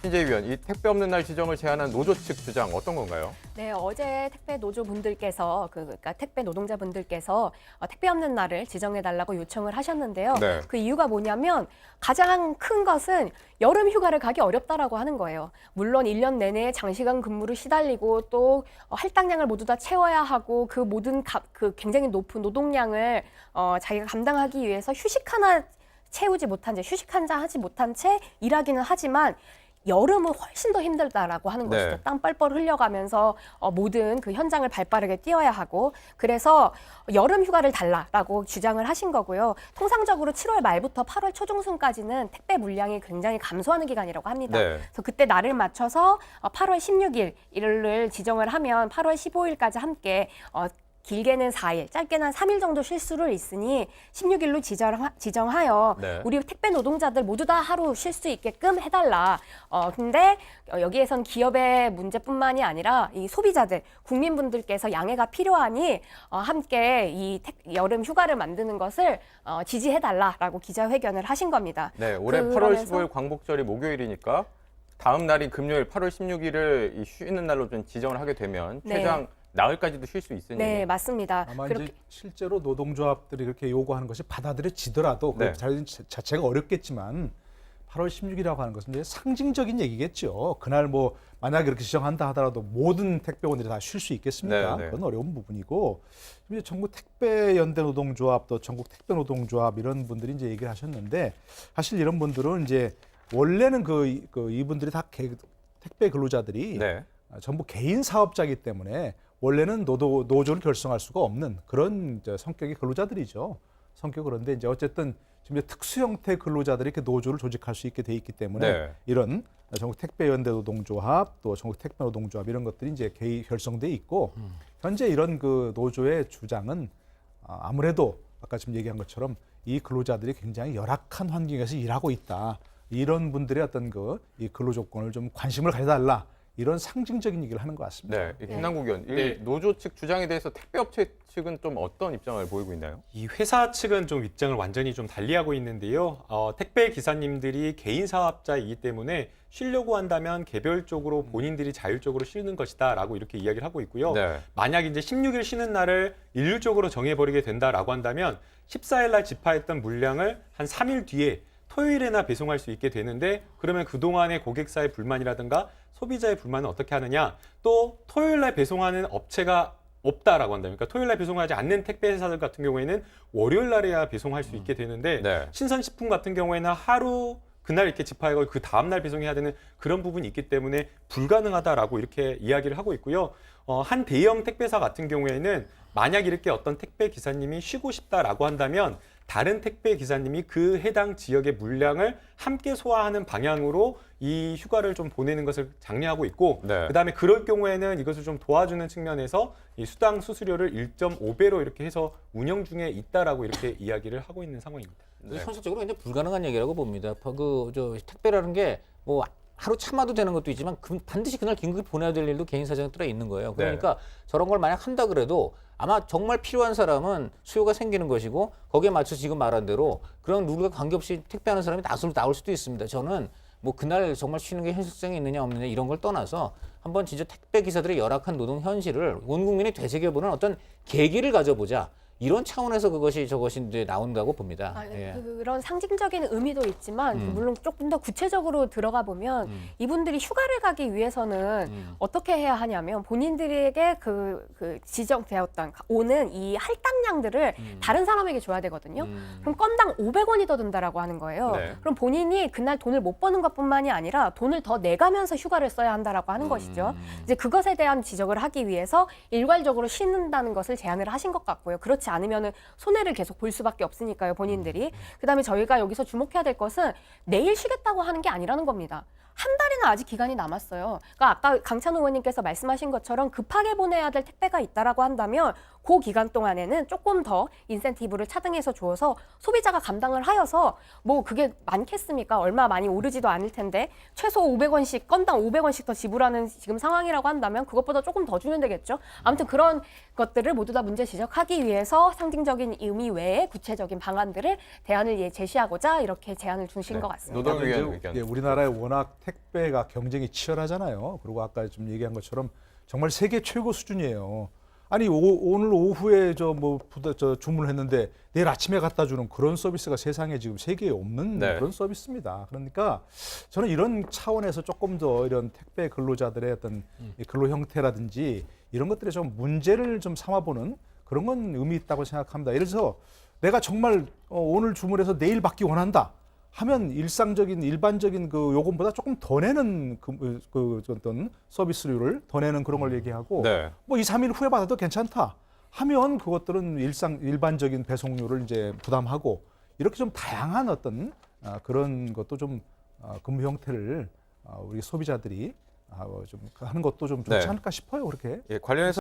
신재희 위원, 이 택배 없는 날 지정을 제안한 노조 측 주장 어떤 건가요? 네, 어제 택배 노조분들께서 그러니까 택배 노동자분들께서 택배 없는 날을 지정해달라고 요청을 하셨는데요. 네. 그 이유가 뭐냐면 가장 큰 것은 여름 휴가를 가기 어렵다라고 하는 거예요. 물론 1년 내내 장시간 근무를 시달리고 또 할당량을 모두 다 채워야 하고 그 모든 그 굉장히 높은 노동량을 자기가 감당하기 위해서 휴식 하나 채우지 못한 채, 휴식 한 잔 하지 못한 채 일하기는 하지만 여름은 훨씬 더 힘들다라고 하는 네. 것이죠. 땀 뻘뻘 흘려가면서 모든 그 현장을 발빠르게 뛰어야 하고 그래서 여름 휴가를 달라라고 주장을 하신 거고요. 통상적으로 7월 말부터 8월 초중순까지는 택배 물량이 굉장히 감소하는 기간이라고 합니다. 네. 그래서 그때 날을 맞춰서 8월 16일을 지정을 하면 8월 15일까지 함께 길게는 4일, 짧게는 한 3일 정도 쉴 수를 있으니 16일로 지정하여 네. 우리 택배 노동자들 모두 다 하루 쉴 수 있게끔 해달라. 근데 여기에선 기업의 문제뿐만이 아니라 이 소비자들, 국민분들께서 양해가 필요하니 함께 이 여름 휴가를 만드는 것을 지지해달라라고 기자회견을 하신 겁니다. 네, 올해 8월 15일 광복절이 목요일이니까 다음 날인 금요일 8월 16일을 이 쉬는 날로 좀 지정을 하게 되면 네. 최장 나흘까지도 쉴 수 있으니. 네, 맞습니다. 아마 이제 실제로 노동조합들이 이렇게 요구하는 것이 받아들여지더라도 그 네. 자체가 어렵겠지만 8월 16일이라고 하는 것은 이제 상징적인 얘기겠죠. 그날 뭐 만약에 이렇게 지정한다 하더라도 모든 택배원들이 다 쉴 수 있겠습니까? 네, 네. 그건 어려운 부분이고 이제 전국 택배연대 노동조합 또 전국 택배 노동조합 이런 분들이 이제 얘기를 하셨는데 사실 이런 분들은 이제 원래는 이분들이 다 택배 근로자들이 네. 전부 개인 사업자이기 때문에 원래는 노조를 결성할 수가 없는 그런 성격의 근로자들이죠. 성격 그런데 이제 어쨌든 지금 이제 특수 형태 근로자들이 이렇게 노조를 조직할 수 있게 돼 있기 때문에 네. 이런 전국 택배연대 노동조합 또 전국 택배 노동조합 이런 것들이 이제 결성돼 있고 현재 이런 그 노조의 주장은 아무래도 아까 지금 얘기한 것처럼 이 근로자들이 굉장히 열악한 환경에서 일하고 있다. 이런 분들의 어떤 이 근로 조건을 좀 관심을 가져달라. 이런 상징적인 얘기를 하는 것 같습니다. 네, 김남국 의원, 이 네. 노조 측 주장에 대해서 택배업체 측은 좀 어떤 입장을 보이고 있나요? 이 회사 측은 좀 입장을 완전히 좀 달리하고 있는데요. 택배 기사님들이 개인 사업자이기 때문에 쉬려고 한다면 개별적으로 본인들이 자율적으로 쉬는 것이다라고 이렇게 이야기를 하고 있고요. 네. 만약 이제 16일 쉬는 날을 일률적으로 정해버리게 된다라고 한다면 14일 날 집하했던 물량을 한 3일 뒤에 토요일에나 배송할 수 있게 되는데 그러면 그동안의 고객사의 불만이라든가 소비자의 불만은 어떻게 하느냐? 또 토요일 날 배송하는 업체가 없다라고 한다. 그러니까 토요일 날 배송하지 않는 택배 회사들 같은 경우에는 월요일 날에야 배송할 수 있게 되는데 네. 신선식품 같은 경우에는 하루 그날 이렇게 집하하고 그 다음 날 배송해야 되는 그런 부분이 있기 때문에 불가능하다라고 이렇게 이야기를 하고 있고요. 한 대형 택배사 같은 경우에는 만약 이렇게 어떤 택배 기사님이 쉬고 싶다라고 한다면 다른 택배 기사님이 그 해당 지역의 물량을 함께 소화하는 방향으로 이 휴가를 좀 보내는 것을 장려하고 있고 네. 그다음에 그럴 경우에는 이것을 좀 도와주는 측면에서 이 수당 수수료를 1.5배로 이렇게 해서 운영 중에 있다라고 이렇게 이야기를 하고 있는 상황입니다. 네. 현실적으로 굉장히 불가능한 얘기라고 봅니다. 택배라는 게 뭐 하루 참아도 되는 것도 있지만 반드시 그날 긴급히 보내야 될 일도 개인 사정에 따라 있는 거예요. 그러니까 저런 걸 만약 한다 그래도 아마 정말 필요한 사람은 수요가 생기는 것이고 거기에 맞춰서 지금 말한 대로 그런 룰과 관계없이 택배하는 사람이 나올 수도 있습니다. 저는 뭐 그날 정말 쉬는 게 현실성이 있느냐 없느냐 이런 걸 떠나서 한번 진짜 택배 기사들의 열악한 노동 현실을 온 국민이 되새겨보는 어떤 계기를 가져보자. 이런 차원에서 저것이 이제 나온다고 봅니다. 예. 그런 상징적인 의미도 있지만 물론 조금 더 구체적으로 들어가 보면 이분들이 휴가를 가기 위해서는 어떻게 해야 하냐면 본인들에게 그 지정되었던 오는 이 할당량들을 다른 사람에게 줘야 되거든요. 그럼 건당 500원이 더 든다라고 하는 거예요. 네. 그럼 본인이 그날 돈을 못 버는 것뿐만이 아니라 돈을 더 내가면서 휴가를 써야 한다라고 하는 것이죠. 이제 그것에 대한 지적을 하기 위해서 일괄적으로 쉬는다는 것을 제안을 하신 것 같고요. 그렇지 않으면은 손해를 계속 볼 수밖에 없으니까요, 본인들이. 그다음에 저희가 여기서 주목해야 될 것은 내일 쉬겠다고 하는 게 아니라는 겁니다. 한 달이나 아직 기간이 남았어요. 그러니까 아까 강찬호 의원님께서 말씀하신 것처럼 급하게 보내야 될 택배가 있다라고 한다면 그 기간 동안에는 조금 더 인센티브를 차등해서 주어서 소비자가 감당을 하여서 뭐 그게 많겠습니까? 얼마 많이 오르지도 않을 텐데 최소 500원씩 건당 500원씩 더 지불하는 지금 상황이라고 한다면 그것보다 조금 더 주면 되겠죠. 아무튼 그런 것들을 모두 다 문제 지적하기 위해서 상징적인 의미 외에 구체적인 방안들을 대안을 제시하고자 이렇게 제안을 주신 것 같습니다. 노동위원 의견. 예, 우리나라에 워낙 택배가 경쟁이 치열하잖아요. 그리고 아까 좀 얘기한 것처럼 정말 세계 최고 수준이에요. 아니 오늘 오후에 저 주문을 했는데 내일 아침에 갖다 주는 그런 서비스가 세상에 지금 세계에 없는 네. 그런 서비스입니다. 그러니까 저는 이런 차원에서 조금 더 이런 택배 근로자들의 어떤 이 근로 형태라든지 이런 것들에 좀 문제를 좀 삼아보는 그런 건 의미 있다고 생각합니다. 예를 들어서 내가 정말 오늘 주문해서 내일 받기 원한다 하면 일반적인 그 요금보다 조금 더 내는 그 어떤 서비스료를 더 내는 그런 걸 얘기하고 네. 뭐 2, 3일 후에 받아도 괜찮다 하면 그것들은 일반적인 배송료를 이제 부담하고 이렇게 좀 다양한 어떤 그런 것도 좀 근무 형태를 우리 소비자들이 좀 하는 것도 좀 좋지 네. 않을까 싶어요. 그렇게. 예, 관련해서